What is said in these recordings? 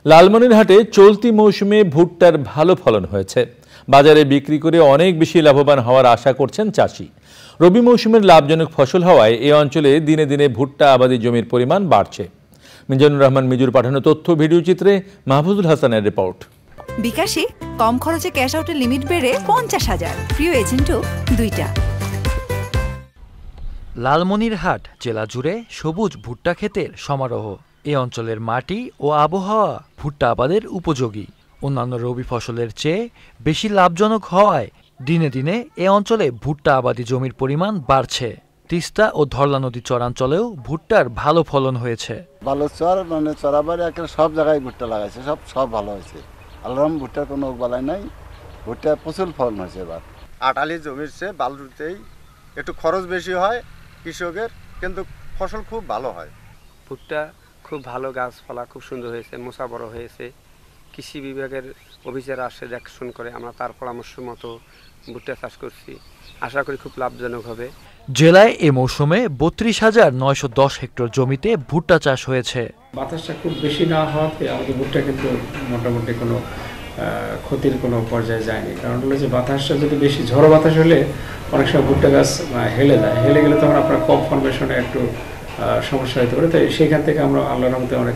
লালমনিরহাটে চলতি মৌসুমে ভুট্টার ভালো ফলন হয়েছে। বাজারে বিক্রি করে অনেক বেশি লাভবান হওয়ার আশা করছেন চাষি। রবি মৌসুমের লাভজনক ফসল হওয়ায় এই অঞ্চলে দিনে দিনে ভুট্টা আবাদি জমির পরিমাণ বাড়ছে। মিজানুর রহমান মিজুর পাঠানো তথ্য ভিডিও চিত্রে মাহফুজুল হাসানের রিপোর্ট। বিকাশে কম খরচে ক্যাশ আউটের লিমিট বেড়ে 50,000, প্রিয় এজেন্টও 2টা। লালমনিরহাট জেলা জুড়ে সবুজ ভুট্টা ক্ষেতের সমারোহ। এ অঞ্চলের মাটি ও আবহাওয়া ভুট্টা আবাদের উপযোগী। অন্যান্য রবি ফসলের চেয়ে বেশি লাভজনক হওয়ায় দিনে দিনে এ অঞ্চলে ভুট্টা আবাদি জমির পরিমাণ বাড়ছে। তিস্তা ও ধরলা নদী চরাঞ্চলেও ভুট্টার ভালো ফলন হয়েছে। ভালো চর মানে চরাবাড়ি একটা সব জায়গায় ভুট্টা লাগাইছে, সব ভালো হয়েছে। আল্লাহম ভুট্টার কোনো বালাই নাই, ভুট্টা প্রচুর ফলন হয়েছে। এবার আটালি জমির চেয়ে বালুতেই একটু খরচ বেশি হয় কৃষকের, কিন্তু ফসল খুব ভালো হয়। ভুট্টা খুব ভালো, গাছপালা খুব সুন্দর হয়েছে, মোচা বড় হয়েছে। কৃষি বিভাগের অফিসার আসে দেখাশোনা করে, আমরা তার পরামর্শ মতো ভুট্টা চাষ করছি। আশা করি খুব লাভজনক হবে। জেলায় এ মৌসুমে 32,910 হেক্টর জমিতে ভুট্টা চাষ হয়েছে। বাতাসটা খুব বেশি না হওয়াতে আমাদের ভুট্টা কিন্তু মোটামুটি কোনো ক্ষতির কোনো পর্যায়ে যায়নি। কারণ হলো যে বাতাসটা যদি বেশি ঝড়ো বাতাস হলে অনেক সময় ভুট্টা গাছ হেলে যায়, হেলে গেলে তখন আপনার কপ ফরমেশনে একটু সমস্যা হতে পারে। তাই সেইখান থেকে আমরা আল্লাহর রহমতে অনেক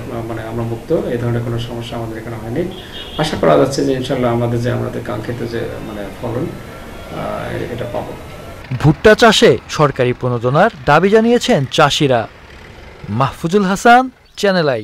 আমরা মুক্ত, এই ধরনের কোনো সমস্যা আমাদের এখানে হয়নি। আশা করা যাচ্ছে যে ইনশাল্লাহ আমাদের কাঙ্ক্ষিত যে ফলন এটা পাবো। ভুট্টা চাষে সরকারি প্রণোদনার দাবি জানিয়েছেন চাষিরা। Mahfuzul Hasan, channel I.